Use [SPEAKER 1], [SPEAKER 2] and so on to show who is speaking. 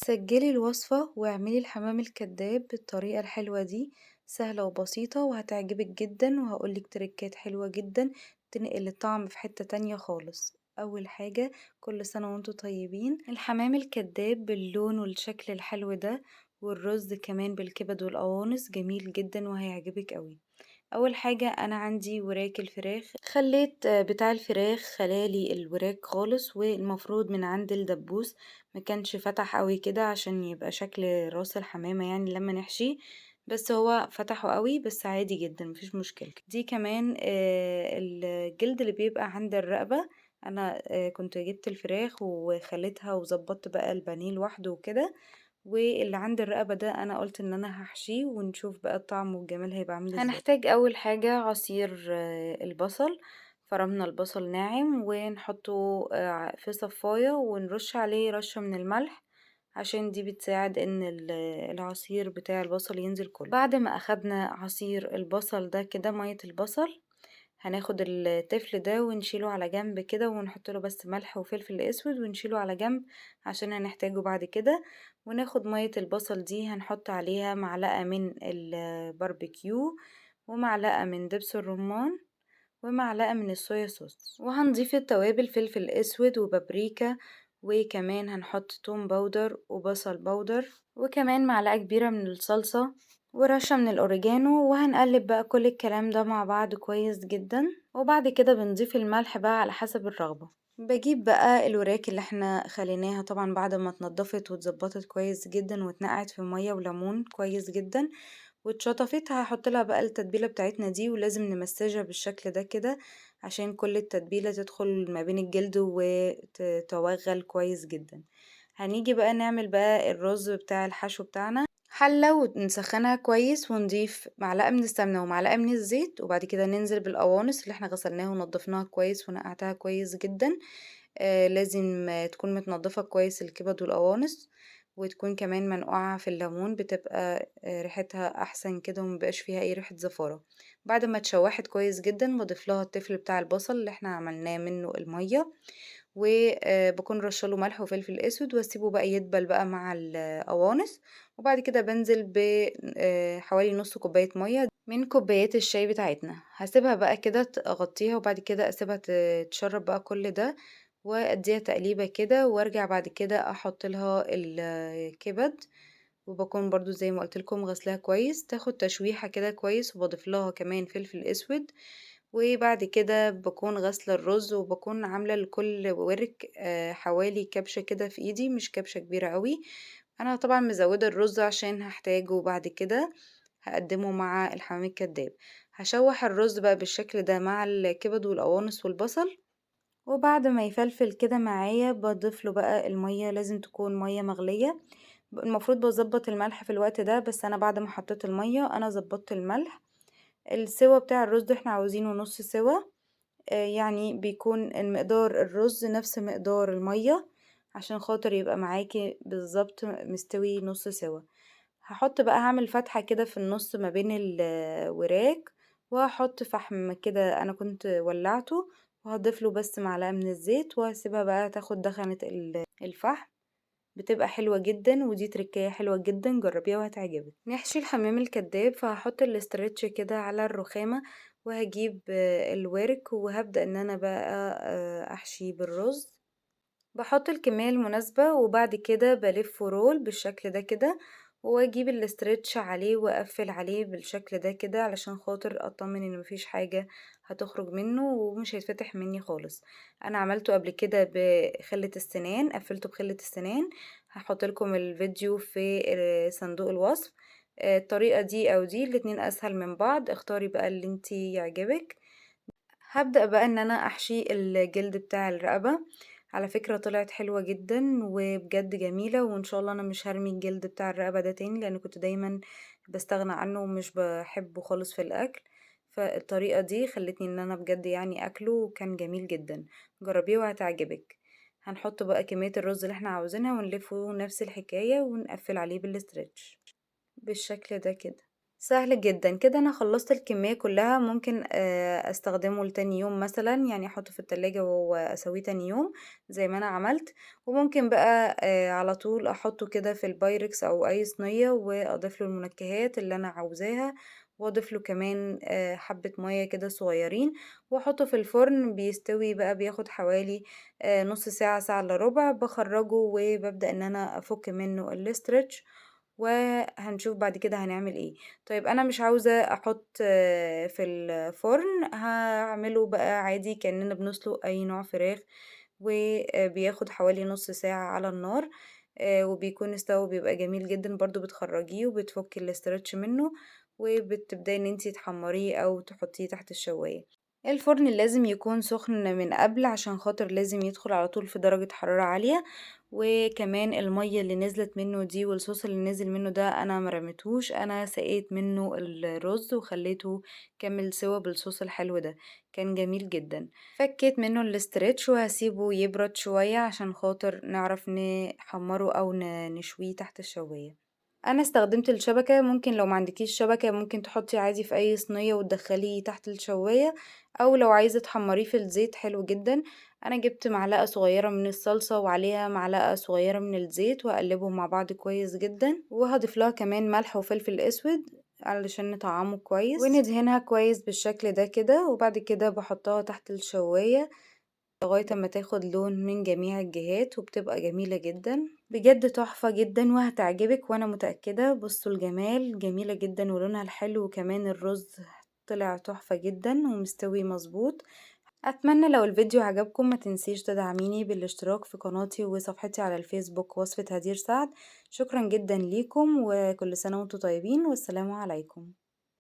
[SPEAKER 1] سجلي الوصفة واعملي الحمام الكداب بالطريقة الحلوة دي. سهلة وبسيطة وهتعجبك جدا، وهقولك تركات حلوة جدا تنقل الطعم في حتة تانية خالص. أول حاجة، كل سنة وانتوا طيبين. الحمام الكداب باللون والشكل الحلو ده، والرز كمان بالكبد والقوانص جميل جدا وهيعجبك قوي. اول حاجة، انا عندي وراك الفراخ، خليت بتاع الفراخ خلالي الوراك خالص، والمفروض من عند الدبوس ما كانش فتح قوي كده عشان يبقى شكل راس الحمامة يعني لما نحشيه. بس هو فتحه قوي، بس عادي جدا مفيش مشكلة. دي كمان الجلد اللي بيبقى عند الرقبة. انا كنت جبت الفراخ وخليتها وظبطت بقى البانيه لوحده وكده، واللي عند الرقبة ده انا قلت ان انا هحشيه ونشوف بقى الطعم والجمال هيبقى عامل ازاي. هنحتاج اول حاجة عصير البصل. فرمنا البصل ناعم ونحطه في صفاية ونرش عليه رشة من الملح، عشان دي بتساعد ان العصير بتاع البصل ينزل كله. بعد ما اخدنا عصير البصل ده كده، مية البصل، هناخد التفل ده ونشيله على جنب كده، ونحط له بس ملح وفلفل اسود ونشيله على جنب عشان هنحتاجه بعد كده. وناخد مية البصل دي هنحط عليها معلقة من الباربيكيو، ومعلقة من دبس الرمان، ومعلقة من الصويا صوص، وهنضيف التوابل فلفل اسود وبابريكا، وكمان هنحط توم باودر وبصل باودر، وكمان معلقة كبيرة من الصلصة، ورشة من الأوريجانو. وهنقلب بقى كل الكلام ده مع بعض كويس جدا، وبعد كده بنضيف الملح بقى على حسب الرغبة. بجيب بقى الوراك اللي احنا خليناها طبعا بعد ما اتنضفت واتظبطت كويس جدا واتنقعت في مية وليمون كويس جدا واتشطفت، هحط لها بقى التتبيلة بتاعتنا دي، ولازم نمسجها بالشكل ده كده عشان كل التتبيلة تدخل ما بين الجلد وتتوغل كويس جدا. هنيجي بقى نعمل بقى الرز بتاع الحشو بتاعنا. حلة ونسخنها كويس ونضيف معلقة من السمنة ومعلقة من الزيت، وبعد كده ننزل بالقوانص اللي احنا غسلناها ونضفناها كويس ونقعتها كويس جدا. لازم تكون متنضفة كويس الكبد والقوانص، وتكون كمان منقوعة في الليمون، بتبقى ريحتها احسن كده ومبقاش فيها اي ريحة زفارة. بعد ما اتشوحت كويس جدا بضيف لها التفل بتاع البصل اللي احنا عملناه منه المية، وبكون رشاله ملح وفلفل اسود، واسيبه بقى يدبل بقى مع القوانص. وبعد كده بنزل بحوالي نص كوباية مية من كوبايات الشاي بتاعتنا، هسيبها بقى كده اغطيها، وبعد كده اسيبها تشرب بقى كل ده، واديها تقليبة كده، وارجع بعد كده احط لها الكبد. وبكون برضو زي ما قلت لكم غسلها كويس، تاخد تشويحة كده كويس، وبضيف لها كمان فلفل اسود. وبعد كده بكون غاسلة الرز، وبكون عاملة لكل ورك حوالي كبشة كده في ايدي، مش كبشة كبيرة قوي. انا طبعا مزودة الرز عشان هحتاجه بعد كده هقدمه مع الحمام الكداب. هشوح الرز بقى بالشكل ده مع الكبد والقوانص والبصل، وبعد ما يفلفل كده معايا بضيف له بقى المية، لازم تكون مية مغلية. المفروض بظبط الملح في الوقت ده، بس انا بعد ما حطيت المية انا ظبطت الملح. السوا بتاع الرز ده احنا عاوزينه نص سوا، يعني بيكون المقدار الرز نفس مقدار المية، عشان خاطر يبقى معاكي بالظبط مستوي نص سوا. هحط بقى، هعمل فتحة كده في النص ما بين الوراك، وهحط فحم كده انا كنت ولعته، وهضيف له بس معلقة من الزيت، وهسيبها بقى تاخد دخنة الفحم. بتبقى حلوة جدا، ودي تركية حلوة جدا، جربيها وهتعجبك. نحشي الحمام الكداب، فهحط الاسترتش كده على الرخامة، وهجيب الورك، وهبدأ ان انا بقى احشيه بالرز. بحط الكمية المناسبة، وبعد كده بلفه رول بالشكل ده كده، واجيب الاسترتش عليه واقفل عليه بالشكل ده كده، علشان خاطر اطمن ان مفيش حاجة هتخرج منه ومش هيتفتح مني خالص. انا عملته قبل كده بخلة السنان، قفلته بخلة السنان. هحط لكم الفيديو في صندوق الوصف. الطريقة دي او دي الاتنين اسهل من بعض، اختاري بقى اللي انتي يعجبك. هبدأ بقى ان انا احشي الجلد بتاع الرقبة. على فكرة طلعت حلوة جدا وبجد جميلة، وان شاء الله انا مش هرمي الجلد بتاع الرقبة ده تاني، لان كنت دايما بستغنى عنه ومش بحبه خالص في الاكل. فالطريقة دي خلتني ان انا بجد يعني اكله، وكان جميل جدا. جربيه وهتعجبك. هنحط بقى كمية الرز اللي احنا عاوزينها ونلفه نفس الحكاية، ونقفل عليه بالاسترتش بالشكل ده كده. سهل جدًا، كده أنا خلّصت الكمية كلّها، ممكن أستخدمه لتاني يوم مثلًا، يعني أحطه في التلاجة وأسويه تاني يوم زي ما أنا عملت، وممكن بقى على طول أحطه كده في البايركس أو أي صينية وأضيف له المنكهات اللي أنا عاوزاها، وأضيف له كمان حبة مَيّة كده صغيّرين، وأحطه في الفرن بيستوي بقى بياخد حوالي نُص ساعة، ساعة إلا ربع، باخرّجه وبابدأ إن أنا أفُك منه الstretch وهنشوف بعد كده هنعمل إيه. طيب أنا مش عاوزة أحط في الفرن، هاعمله بقى عادي كأننا بنسلق أي نوع فراخ، وبياخد حوالي نُص ساعة على النار، وبيكون استوى بيبقى جميل جدًا، برضه بتخرّجيه وبتفُكي الstretch منه، وبتبدئي إن أنتِ تحمّريه أو تحطيه تحت الشواية. الفرن لازم يكون سخن من قبل عشان خاطر لازم يدخل على طول في درجة حرارة عالية، وكمان المَيّة اللي نزلت منه دي والصوص اللي نزل منه ده أنا ما رميتهوش، أنا سقيت منه الرز وخليته كمّل سِوَى بالصوص الحلو ده، كان جميل جدًا. فكيت منه الstretch وهاسيبه يبرد شوية عشان خاطر نعرف نحمّره أو نشويه تحت الشواية. أنا استخدمت الشبكة، ممكن لو ما عندكيش شبكة ممكن تحطي عادي في أي صينية وتدخليه تحت الشواية، أو لو عايزة تحمريه في الزيت حلو جدًا. أنا جبت معلقة صغيرة من الصلصة وعليها معلقة صغيرة من الزيت وأقلبهم مع بعض كويس جدًا، وهاضيف لها كمان ملح وفلفل أسود علشان نطعمه كويس، وندهنها كويس بالشكل ده كده، وبعد كده باحطها تحت الشواية لغاية أمّا تاخد لون من جميع الجهات، وبتبقى جميلة جدًا، بجد تحفة جدًا وهتعجبك وأنا متأكدة. بُصّوا الجمال، جميلة جدًا ولونها الحلو وكمان الرز طلع تحفة جدًا ومستوي مضبوط. أتمنى لو الفيديو عجبكم ما تنسيش تدعميني بالاشتراك في قناتي وصفحتي على الفيسبوك وصفة هدير سعد. شكرًا جدًا ليكم وكل سنة وأنتم طيبين والسلام عليكم.